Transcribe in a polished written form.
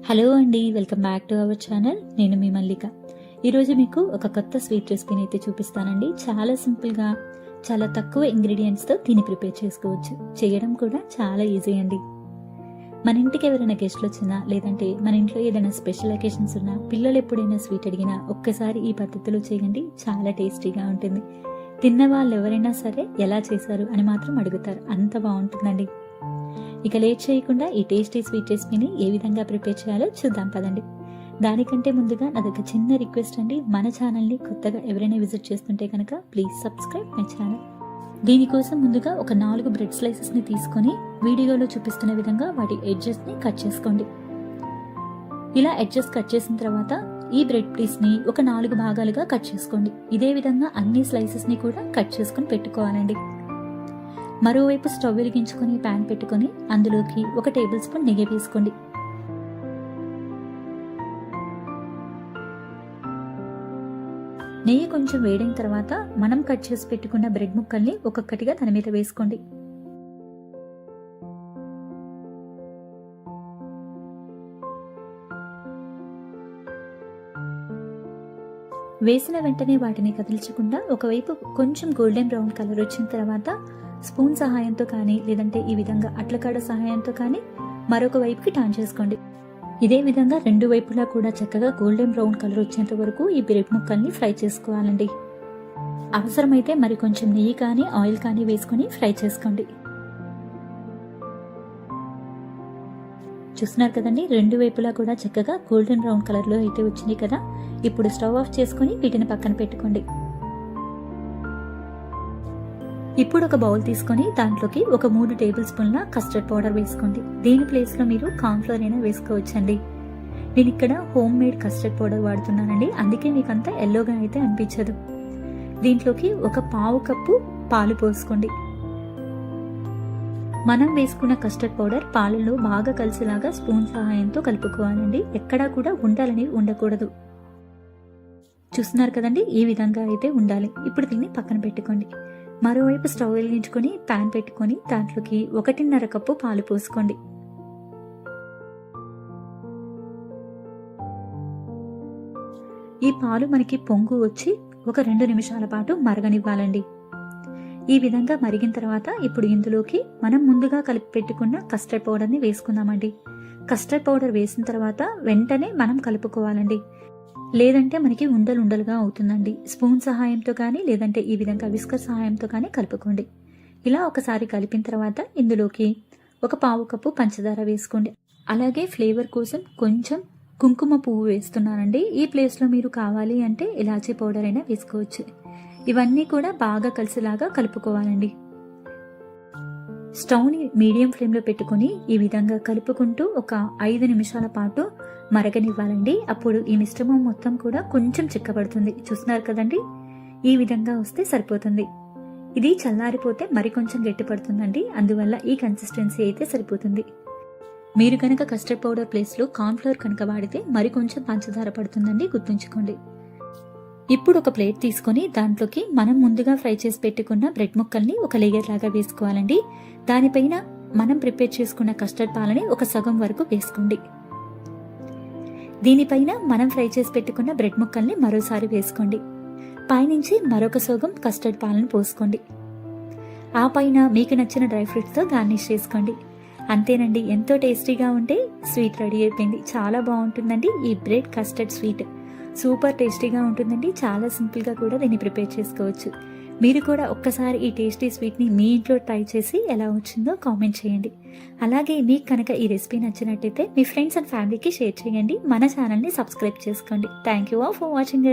Hello అండి, welcome back to our channel. నేను మీ మల్లిక. ఈరోజు మీకు ఒక కొత్త స్వీట్ రెసిపీని అయితే చూపిస్తానండి. చాలా సింపుల్గా, చాలా తక్కువ ఇంగ్రీడియంట్స్తో దీన్ని ప్రిపేర్ చేసుకోవచ్చు. చేయడం కూడా చాలా ఈజీ అండి. మన ఇంటికి ఎవరైనా గెస్ట్లు వచ్చినా, లేదంటే మన ఇంట్లో ఏదైనా స్పెషల్ అకేషన్స్ ఉన్నా, పిల్లలు ఎప్పుడైనా స్వీట్ అడిగినా ఒక్కసారి ఈ పద్ధతిలో చేయండి. చాలా టేస్టీగా ఉంటుంది. తిన్న వాళ్ళు ఎవరైనా సరే ఎలా చేశారు అని మాత్రం అడుగుతారు. అంత బాగుంటుందండి. ఇక లేట్ చేయకుండా ఈ టేస్టీ స్వీట్ రెసిపీని ఏ విధంగా ప్రిపేర్ చేయాలో చూద్దాం పదండి. దానికంటే ముందుగా నాదొక చిన్న రిక్వెస్ట్ అండి. మన ఛానల్ని కొత్తగా ఎవరైనా విజిట్ చేస్తుంటే కనుక ప్లీజ్ సబ్స్క్రైబ్ మై ఛానల్. దీనికోసం ముందుగా ఒక 4 బ్రెడ్ స్లైసెస్ని తీసుకొని వీడియోలో చూపిస్తున్న విధంగా వాటి ఎడ్జెస్ని కట్ చేసుకోండి. ఇలా ఎడ్జెస్ కట్ చేసిన తర్వాత ఈ బ్రెడ్ పీస్ని ఒక 4 భాగాలుగా కట్ చేసుకోండి. ఇదే విధంగా అన్ని స్లైసెస్ని కూడా కట్ చేసుకొని పెట్టుకోవాలండి. మరోవైపు స్టవ్ వెలిగించుకొని ప్యాన్ పెట్టుకొని అందులోకి 1 టేబుల్ స్పూన్ నెయ్యి వేసుకోండి. నెయ్యి కొంచెం వేడిన తర్వాత మనం కట్ చేసి పెట్టుకున్న బ్రెడ్ ముక్కల్ని ఒక్కొక్కటిగా దాని మీద వేసుకోండి. వేసిన వెంటనే వాటిని కదిల్చకుండా ఒకవైపు కొంచెం గోల్డెన్ బ్రౌన్ కలర్ వచ్చిన తర్వాత స్పూన్ సహాయంతో కానీ, లేదంటే ఈ విధంగా అట్లకాడ సహాయంతో కానీ మరొక వైపుకి టర్న్ చేసుకోండి. ఇదే విధంగా 2 వైపులా కూడా చక్కగా గోల్డెన్ బ్రౌన్ కలర్ వచ్చేంత వరకు ఈ బ్రెడ్ ముక్కల్ని ఫ్రై చేసుకోవాలండి. అవసరమైతే మరి కొంచెం నెయ్యి కానీ ఆయిల్ కానీ వేసుకొని ఫ్రై చేసుకోండి. చూస్తున్నారు కదండి, 2 వైపులా కూడా చక్కగా గోల్డెన్ బ్రౌన్ కలర్లో అయితే వచ్చింది కదా. ఇప్పుడు స్టవ్ ఆఫ్ చేసుకుని వీటిని పక్కన పెట్టుకోండి. ఇప్పుడు ఒక బౌల్ తీసుకొని దాంట్లోకి ఒక 3 టేబుల్ స్పూన్ల కస్టర్డ్ పౌడర్ వేసుకోండి. దీని ప్లేస్లో మీరు కార్న్ఫ్లోర్ అయినా వేసుకోవచ్చండి. నేను ఇక్కడ హోమ్ మేడ్ కస్టర్డ్ పౌడర్ వాడుతున్నానండి, అందుకే మీకు అంత ఎల్లోగా అయితే అనిపించదు. దీంట్లోకి ఒక 1/2 కప్పు పాలు పోసుకోండి. మనం వేసుకున్న కస్టర్డ్ పౌడర్ పాలలో బాగా కలిసేలాగా స్పూన్ సహాయంతో కలుపుకోవాలండి. ఎక్కడా కూడా ఉండాలని ఉండకూడదు. చూస్తున్నారు కదండి, ఈ విధంగా అయితే ఉండాలి. ఇప్పుడు దీన్ని పక్కన పెట్టుకోండి. మరోవైపు స్టవ్ వెలిగించుకొని ప్యాన్ పెట్టుకొని దాంట్లోకి 1.5 కప్పు పాలు పోసుకోండి. ఈ పాలు మనకి పొంగు వచ్చి ఒక 2 నిమిషాల పాటు మరగనివ్వాలండి. ఈ విధంగా మరిగిన తర్వాత ఇప్పుడు ఇందులోకి మనం ముందుగా కలిపి పెట్టుకున్న కస్టర్డ్ పౌడర్ని వేసుకుందామండి. కస్టర్డ్ పౌడర్ వేసిన తర్వాత వెంటనే మనం కలుపుకోవాలండి, లేదంటే మనకి ఉండలుగా అవుతుందండి. స్పూన్ సహాయంతో కానీ, లేదంటే ఈ విధంగా విస్కర్ సహాయంతో కానీ కలుపుకోండి. ఇలా ఒకసారి కలిపిన తర్వాత ఇందులోకి ఒక 1/2 కప్పు పంచదార వేసుకోండి. అలాగే ఫ్లేవర్ కోసం కొంచెం కుంకుమ పువ్వు వేస్తున్నానండి. ఈ ప్లేస్లో మీరు కావాలి అంటే ఇలాచీ పౌడర్ అయినా వేసుకోవచ్చు. ఇవన్నీ కూడా బాగా కలిసేలాగా కలుపుకోవాలండి. స్టవ్ని మీడియం ఫ్లేమ్లో పెట్టుకుని ఈ విధంగా కలుపుకుంటూ ఒక 5 నిమిషాల పాటు మరగనివ్వాలండి. అప్పుడు ఈ మిశ్రమం మొత్తం కూడా కొంచెం చిక్కబడుతుంది. చూస్తున్నారు కదండి, ఈ విధంగా వస్తే సరిపోతుంది. ఇది చల్లారిపోతే మరి కొంచెం గట్టిపడుతుందండి. అందువల్ల ఈ కన్సిస్టెన్సీ అయితే సరిపోతుంది. మీరు కనుక కస్టర్డ్ పౌడర్ ప్లేస్లో కార్న్ఫ్లోర్ కనుక వాడితే మరి కొంచెం పంచదార పడుతుందండి, గుర్తుంచుకోండి. ఇప్పుడు ఒక ప్లేట్ తీసుకొని దాంట్లోకి మనం ముందుగా ఫ్రై చేసి పెట్టుకున్న బ్రెడ్ ముక్కల్ని ఒక లేయర్ లాగా వేసుకోవాలండి. దానిపైన మనం ప్రిపేర్ చేసుకున్న కస్టర్డ్ పాలని ఒక సగం వరకు వేసుకోండి. దీనిపైన మనం ఫ్రై చేసి పెట్టుకున్న బ్రెడ్ ముక్కల్ని మరోసారి వేసుకోండి. పైనుంచి మరొక సగం కస్టర్డ్ పాలను పోసుకోండి. ఆ పైన మీకు నచ్చిన డ్రై ఫ్రూట్స్తో గార్నిష్ చేసుకోండి. అంతేనండి, ఎంతో టేస్టీగా ఉంటే స్వీట్ రెడీ అయిపోయింది. చాలా బాగుంటుందండి ఈ బ్రెడ్ కస్టర్డ్ స్వీట్. సూపర్ టేస్టీగా ఉంటుందండి. చాలా సింపుల్గా కూడా దీన్ని ప్రిపేర్ చేసుకోవచ్చు. మీరు కూడా ఒక్కసారి ఈ టేస్టీ స్వీట్ని మీ ఇంట్లో ట్రై చేసి ఎలా వచ్చిందో కామెంట్ చేయండి. అలాగే మీకు కనుక ఈ రెసిపీ నచ్చినట్టయితే మీ ఫ్రెండ్స్ అండ్ ఫ్యామిలీకి షేర్ చేయండి. మన ఛానల్ని సబ్స్క్రైబ్ చేసుకోండి. Thank you all for watching.